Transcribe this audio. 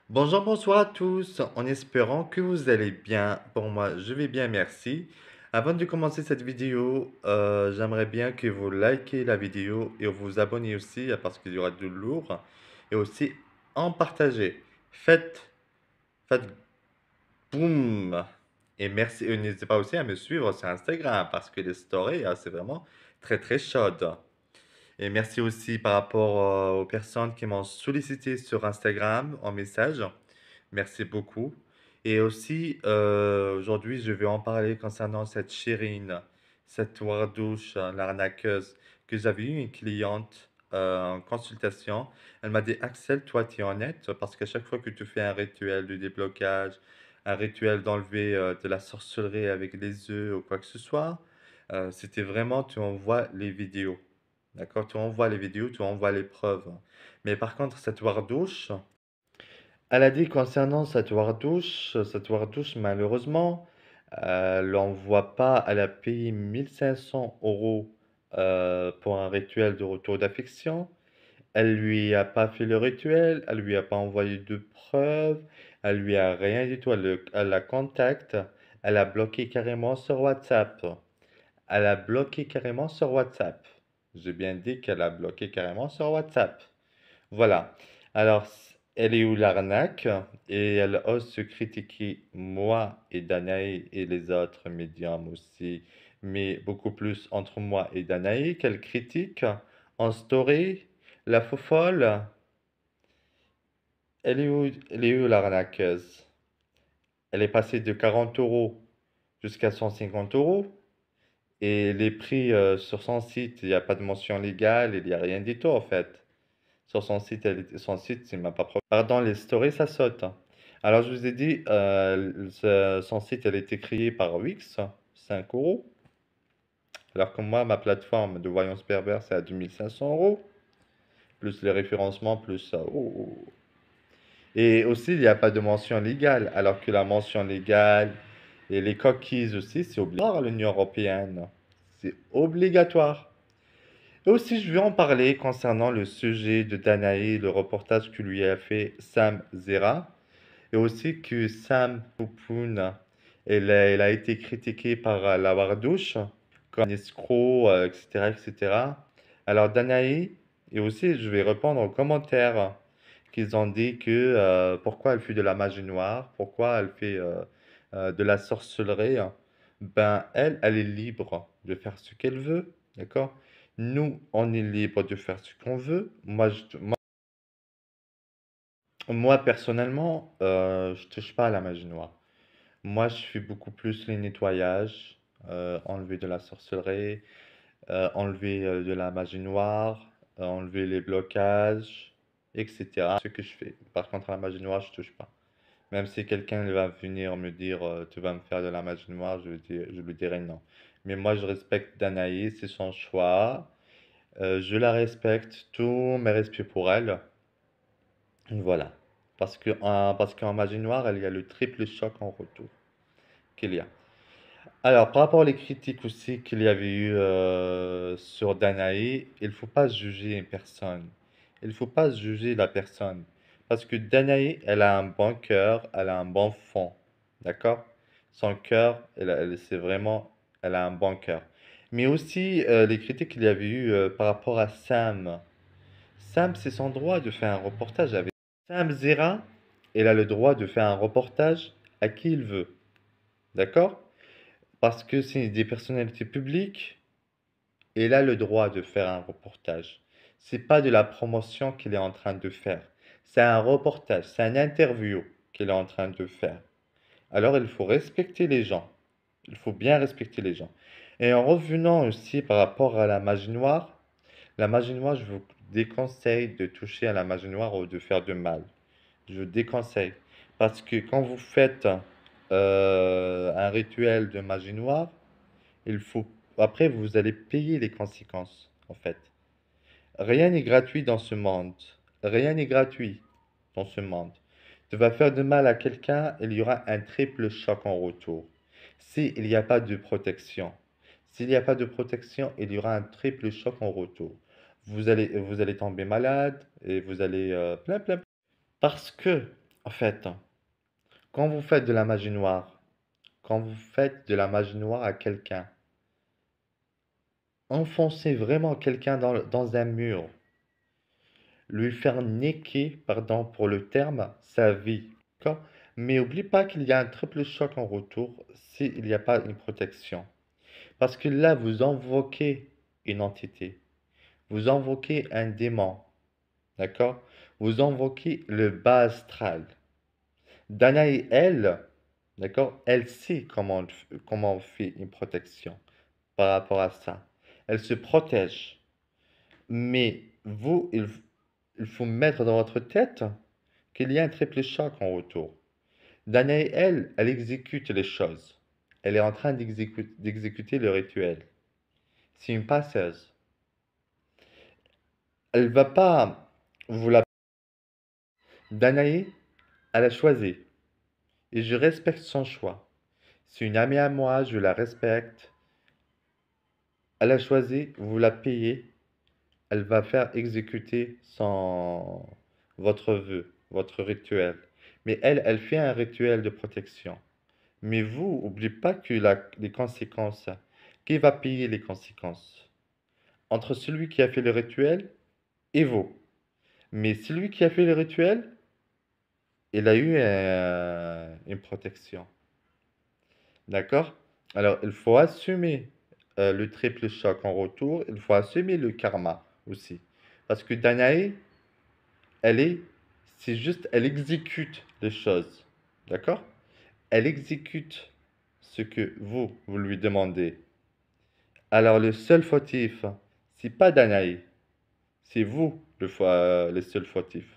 Bonjour, bonsoir à tous, en espérant que vous allez bien. Pour moi, je vais bien, merci. Avant de commencer cette vidéo, j'aimerais bien que vous likez la vidéo et vous abonnez aussi parce qu'il y aura du lourd. Et aussi en partager. Faites boum. Et merci. Et n'hésitez pas aussi à me suivre sur Instagram parce que les stories, c'est vraiment très très chaude. Et merci aussi par rapport aux personnes qui m'ont sollicité sur Instagram en message. Merci beaucoup. Et aussi, aujourd'hui, je vais en parler concernant cette Chérine, cette Wardouche, l'arnaqueuse, que j'avais eu une cliente en consultation. Elle m'a dit, Axel, toi, tu es honnête, parce qu'à chaque fois que tu fais un rituel de déblocage, un rituel d'enlever de la sorcellerie avec les œufs ou quoi que ce soit, c'était vraiment, tu envoies les vidéos. D'accord? Tu envoies les vidéos, tu envoies les preuves. Mais par contre, cette Wardouche, elle a dit concernant cette Wardouche, malheureusement, elle n'envoie pas, elle a payé 1 500 € pour un rituel de retour d'affection. Elle lui a pas fait le rituel, elle lui a pas envoyé de preuves, elle lui a rien du tout. Elle la contacte, elle a bloqué carrément sur WhatsApp. Elle a bloqué carrément sur WhatsApp. J'ai bien dit qu'elle a bloqué carrément sur WhatsApp. Voilà. Alors, elle est où l'arnaque? Et elle ose se critiquer moi et Danaï et les autres médiums aussi, mais beaucoup plus entre moi et Danaï qu'elle critique en story. La fofolle, elle est où l'arnaqueuse? Elle est passée de 40 € jusqu'à 150 € et les prix sur son site, il n'y a pas de mention légale, il n'y a rien du tout en fait. Sur son site, il m'a pas pardon, les stories, ça saute. Alors, je vous ai dit, son site, elle a été créée par Wix, 5 €. Alors que moi, ma plateforme de voyance pervers, c'est à 2 500 €. Plus les référencements, plus ça. Oh, oh, oh. Et aussi, il n'y a pas de mention légale. Alors que la mention légale et les cookies aussi, c'est obligatoire à l'Union européenne. C'est obligatoire. Et aussi, je vais en parler concernant le sujet de Danae, le reportage que lui a fait Sam Zera, et aussi que Sam Poupoune, elle a été critiquée par la Wardouche comme un escroc, etc., etc. Alors Danae, et aussi je vais répondre aux commentaires qu'ils ont dit que pourquoi elle fait de la magie noire, pourquoi elle fait de la sorcellerie. Ben elle est libre de faire ce qu'elle veut, d'accord? Nous, on est libre de faire ce qu'on veut. Moi, personnellement, je touche pas à la magie noire. Moi, je fais beaucoup plus les nettoyages, enlever de la sorcellerie, enlever de la magie noire, enlever les blocages, etc. Ce que je fais. Par contre, la magie noire, je touche pas. Même si quelqu'un va venir me dire, tu vas me faire de la magie noire, je lui dirai non. Mais moi, je respecte Danaï, c'est son choix. Je la respecte, tout mes respects pour elle. Voilà. Parce qu'en magie noire, il y a le triple choc en retour qu'il y a. Alors, par rapport aux critiques aussi qu'il y avait eu sur Danae, il ne faut pas juger une personne. Il ne faut pas juger la personne. Parce que Danae, elle a un bon cœur, elle a un bon fond. D'accord? Son cœur, c'est vraiment, elle a un bon cœur. Mais aussi, les critiques qu'il y avait eu par rapport à Sam. Sam, c'est son droit de faire un reportage avec. Sam Zera, il a le droit de faire un reportage à qui il veut. D'accord? Parce que c'est des personnalités publiques, il a le droit de faire un reportage. C'est pas de la promotion qu'il est en train de faire. C'est un reportage, c'est un interview qu'il est en train de faire. Alors il faut respecter les gens. Il faut bien respecter les gens. Et en revenant aussi par rapport à la magie noire, je vous déconseille de toucher à la magie noire ou de faire de mal. Je déconseille. Parce que quand vous faites un rituel de magie noire, il faut... Après, vous allez payer les conséquences, en fait. Rien n'est gratuit dans ce monde. Rien n'est gratuit dans ce monde. Tu vas faire de mal à quelqu'un, il y aura un triple choc en retour. S'il n'y a pas de protection. S'il n'y a pas de protection, il y aura un triple choc en retour. Vous allez tomber malade et vous allez plein, plein. Parce que En fait, quand vous faites de la magie noire, quand vous faites de la magie noire à quelqu'un, enfoncez vraiment quelqu'un dans un mur, lui faire niquer, pardon pour le terme, sa vie. D'accord? Mais n'oublie pas qu'il y a un triple choc en retour s'il n'y a pas une protection. Parce que là, vous invoquez une entité, vous invoquez un démon, d'accord? Vous invoquez le bas astral. Danae, elle, d'accord, elle sait comment on fait une protection par rapport à ça. Elle se protège. Mais vous, il faut mettre dans votre tête qu'il y a un triple choc en retour. Danae, elle exécute les choses. Elle est en train d'exécuter le rituel. C'est une passeuse. Elle va pas vous la... Danae, elle a choisi. Et je respecte son choix. C'est une amie à moi, je la respecte. Elle a choisi, vous la payez. Elle va faire exécuter votre vœu, votre rituel. Mais elle fait un rituel de protection. Mais vous, n'oubliez pas que les conséquences, qui va payer les conséquences? Entre celui qui a fait le rituel et vous. Mais celui qui a fait le rituel, il a eu une protection. D'accord? Alors, il faut assumer le triple choc en retour. Il faut assumer le karma aussi. Parce que Danae, elle est, c'est juste, elle exécute les choses. D'accord? Elle exécute ce que vous lui demandez. Alors, le seul fautif, c'est pas Danae, c'est vous le seul fautif.